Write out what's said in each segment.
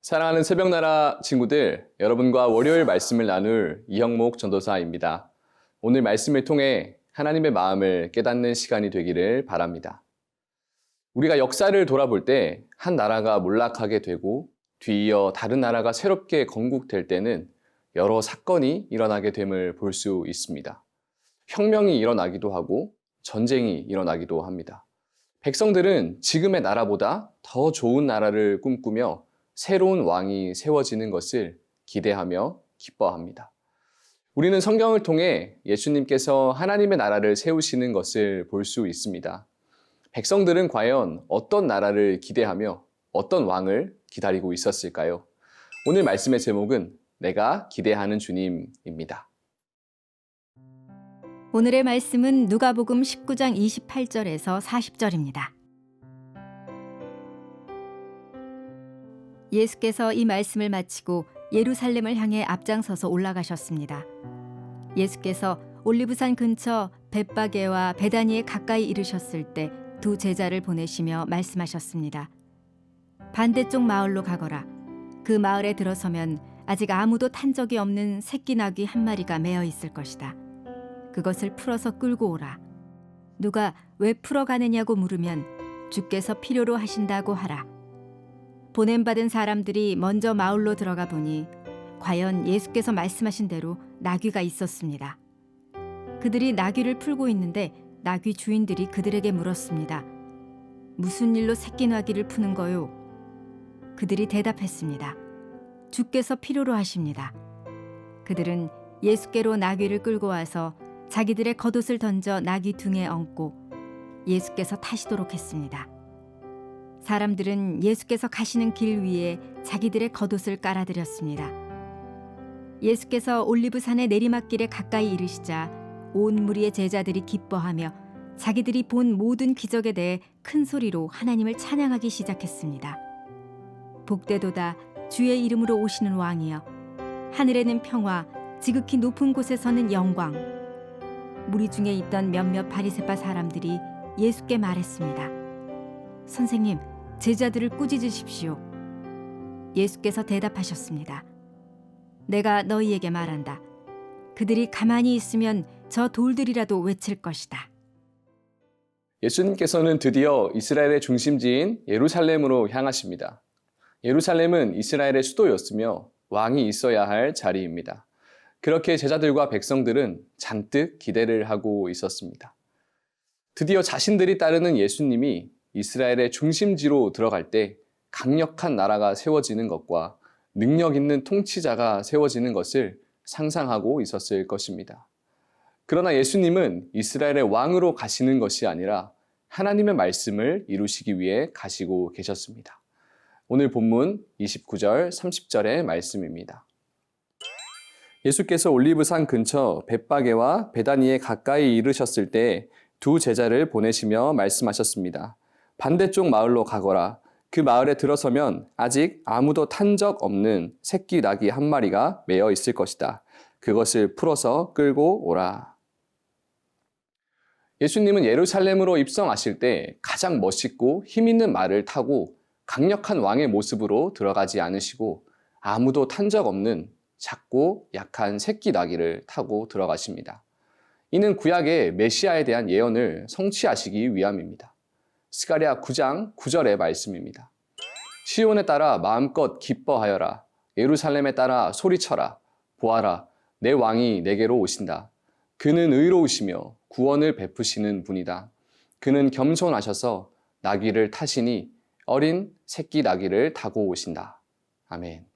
사랑하는 새벽나라 친구들, 여러분과 월요일 말씀을 나눌 이형목 전도사입니다. 오늘 말씀을 통해 하나님의 마음을 깨닫는 시간이 되기를 바랍니다. 우리가 역사를 돌아볼 때 한 나라가 몰락하게 되고 뒤이어 다른 나라가 새롭게 건국될 때는 여러 사건이 일어나게 됨을 볼 수 있습니다. 혁명이 일어나기도 하고 전쟁이 일어나기도 합니다. 백성들은 지금의 나라보다 더 좋은 나라를 꿈꾸며 새로운 왕이 세워지는 것을 기대하며 기뻐합니다. 우리는 성경을 통해 예수님께서 하나님의 나라를 세우시는 것을 볼 수 있습니다. 백성들은 과연 어떤 나라를 기대하며 어떤 왕을 기다리고 있었을까요? 오늘 말씀의 제목은 내가 기대하는 주님입니다. 오늘의 말씀은 누가복음 19장 28절에서 40절입니다. 예수께서 이 말씀을 마치고 예루살렘을 향해 앞장서서 올라가셨습니다. 예수께서 올리브산 근처 벳바게와 베다니에 가까이 이르셨을 때 두 제자를 보내시며 말씀하셨습니다. 반대쪽 마을로 가거라. 그 마을에 들어서면 아직 아무도 탄 적이 없는 새끼 나귀 한 마리가 매어 있을 것이다. 그것을 풀어서 끌고 오라. 누가 왜 풀어가느냐고 물으면 주께서 필요로 하신다고 하라. 보냄받은 사람들이 먼저 마을로 들어가 보니 과연 예수께서 말씀하신 대로 나귀가 있었습니다. 그들이 나귀를 풀고 있는데 나귀 주인들이 그들에게 물었습니다. 무슨 일로 새끼 나귀를 푸는 거요? 그들이 대답했습니다. 주께서 필요로 하십니다. 그들은 예수께로 나귀를 끌고 와서 자기들의 겉옷을 던져 나귀 등에 얹고 예수께서 타시도록 했습니다. 사람들은 예수께서 가시는 길 위에 자기들의 겉옷을 깔아드렸습니다. 예수께서 올리브산의 내리막길에 가까이 이르시자 온 무리의 제자들이 기뻐하며 자기들이 본 모든 기적에 대해 큰 소리로 하나님을 찬양하기 시작했습니다. 복되도다 주의 이름으로 오시는 왕이여, 하늘에는 평화, 지극히 높은 곳에서는 영광. 무리 중에 있던 몇몇 바리새파 사람들이 예수께 말했습니다. 선생님, 제자들을 꾸짖으십시오. 예수께서 대답하셨습니다. 내가 너희에게 말한다. 그들이 가만히 있으면 저 돌들이라도 외칠 것이다. 예수님께서는 드디어 이스라엘의 중심지인 예루살렘으로 향하십니다. 예루살렘은 이스라엘의 수도였으며 왕이 있어야 할 자리입니다. 그렇게 제자들과 백성들은 잔뜩 기대를 하고 있었습니다. 드디어 자신들이 따르는 예수님이 이스라엘의 중심지로 들어갈 때 강력한 나라가 세워지는 것과 능력 있는 통치자가 세워지는 것을 상상하고 있었을 것입니다. 그러나 예수님은 이스라엘의 왕으로 가시는 것이 아니라 하나님의 말씀을 이루시기 위해 가시고 계셨습니다. 오늘 본문 29절, 30절의 말씀입니다. 예수께서 올리브산 근처 벳바게와 베다니에 가까이 이르셨을 때 두 제자를 보내시며 말씀하셨습니다. 반대쪽 마을로 가거라. 그 마을에 들어서면 아직 아무도 탄 적 없는 새끼 나귀 한 마리가 매어 있을 것이다. 그것을 풀어서 끌고 오라. 예수님은 예루살렘으로 입성하실 때 가장 멋있고 힘 있는 말을 타고 강력한 왕의 모습으로 들어가지 않으시고 아무도 탄 적 없는 작고 약한 새끼 나귀를 타고 들어가십니다. 이는 구약의 메시아에 대한 예언을 성취하시기 위함입니다. 스가랴 9장 9절의 말씀입니다. 시온에 따라 마음껏 기뻐하여라. 예루살렘에 따라 소리쳐라. 보아라, 내 왕이 내게로 오신다. 그는 의로우시며 구원을 베푸시는 분이다. 그는 겸손하셔서 나귀를 타시니 어린 새끼 나귀를 타고 오신다. 아멘.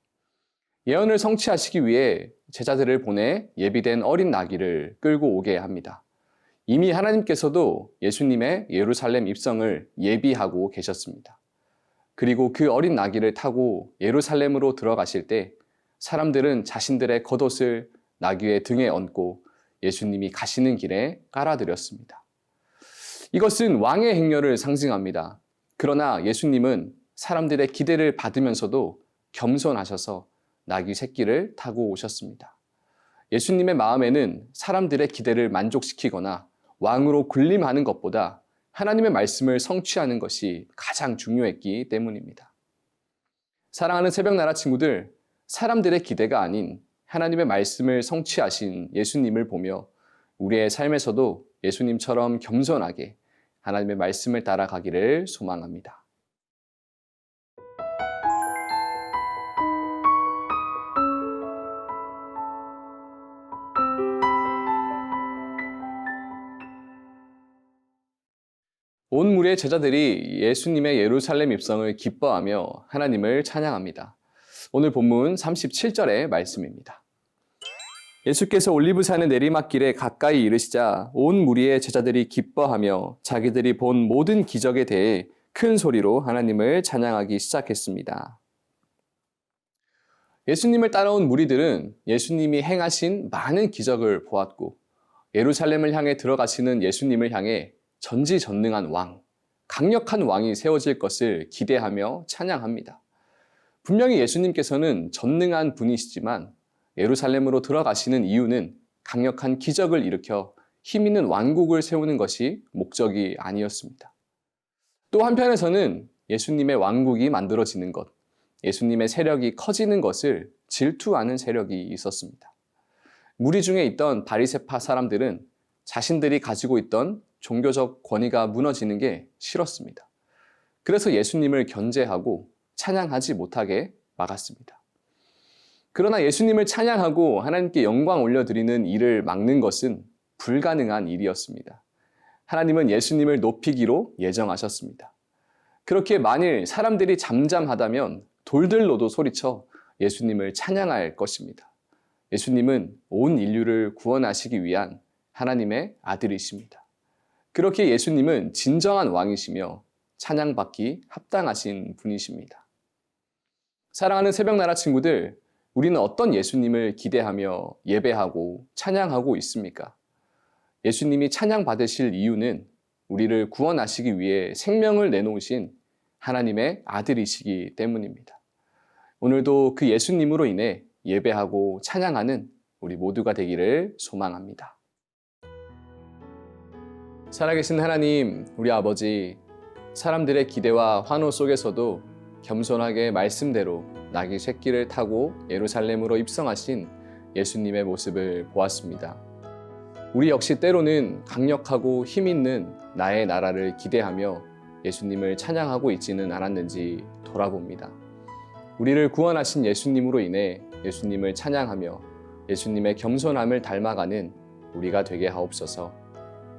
예언을 성취하시기 위해 제자들을 보내 예비된 어린 나귀를 끌고 오게 합니다. 이미 하나님께서도 예수님의 예루살렘 입성을 예비하고 계셨습니다. 그리고 그 어린 나귀를 타고 예루살렘으로 들어가실 때 사람들은 자신들의 겉옷을 나귀의 등에 얹고 예수님이 가시는 길에 깔아드렸습니다. 이것은 왕의 행렬을 상징합니다. 그러나 예수님은 사람들의 기대를 받으면서도 겸손하셔서 나귀 새끼를 타고 오셨습니다. 예수님의 마음에는 사람들의 기대를 만족시키거나 왕으로 군림하는 것보다 하나님의 말씀을 성취하는 것이 가장 중요했기 때문입니다. 사랑하는 새벽나라 친구들, 사람들의 기대가 아닌 하나님의 말씀을 성취하신 예수님을 보며 우리의 삶에서도 예수님처럼 겸손하게 하나님의 말씀을 따라가기를 소망합니다. 온 무리의 제자들이 예수님의 예루살렘 입성을 기뻐하며 하나님을 찬양합니다. 오늘 본문 37절의 말씀입니다. 예수께서 올리브산의 내리막길에 가까이 이르시자 온 무리의 제자들이 기뻐하며 자기들이 본 모든 기적에 대해 큰 소리로 하나님을 찬양하기 시작했습니다. 예수님을 따라온 무리들은 예수님이 행하신 많은 기적을 보았고 예루살렘을 향해 들어가시는 예수님을 향해 전지전능한 왕, 강력한 왕이 세워질 것을 기대하며 찬양합니다. 분명히 예수님께서는 전능한 분이시지만 예루살렘으로 들어가시는 이유는 강력한 기적을 일으켜 힘 있는 왕국을 세우는 것이 목적이 아니었습니다. 또 한편에서는 예수님의 왕국이 만들어지는 것, 예수님의 세력이 커지는 것을 질투하는 세력이 있었습니다. 무리 중에 있던 바리새파 사람들은 자신들이 가지고 있던 종교적 권위가 무너지는 게 싫었습니다. 그래서 예수님을 견제하고 찬양하지 못하게 막았습니다. 그러나 예수님을 찬양하고 하나님께 영광 올려드리는 일을 막는 것은 불가능한 일이었습니다. 하나님은 예수님을 높이기로 예정하셨습니다. 그렇게 만일 사람들이 잠잠하다면 돌들로도 소리쳐 예수님을 찬양할 것입니다. 예수님은 온 인류를 구원하시기 위한 하나님의 아들이십니다. 그렇게 예수님은 진정한 왕이시며 찬양받기 합당하신 분이십니다. 사랑하는 새벽나라 친구들, 우리는 어떤 예수님을 기대하며 예배하고 찬양하고 있습니까? 예수님이 찬양받으실 이유는 우리를 구원하시기 위해 생명을 내놓으신 하나님의 아들이시기 때문입니다. 오늘도 그 예수님으로 인해 예배하고 찬양하는 우리 모두가 되기를 소망합니다. 살아계신 하나님, 우리 아버지, 사람들의 기대와 환호 속에서도 겸손하게 말씀대로 나귀 새끼를 타고 예루살렘으로 입성하신 예수님의 모습을 보았습니다. 우리 역시 때로는 강력하고 힘 있는 나의 나라를 기대하며 예수님을 찬양하고 있지는 않았는지 돌아봅니다. 우리를 구원하신 예수님으로 인해 예수님을 찬양하며 예수님의 겸손함을 닮아가는 우리가 되게 하옵소서.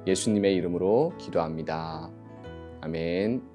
예수님의 이름으로 기도합니다. 아멘.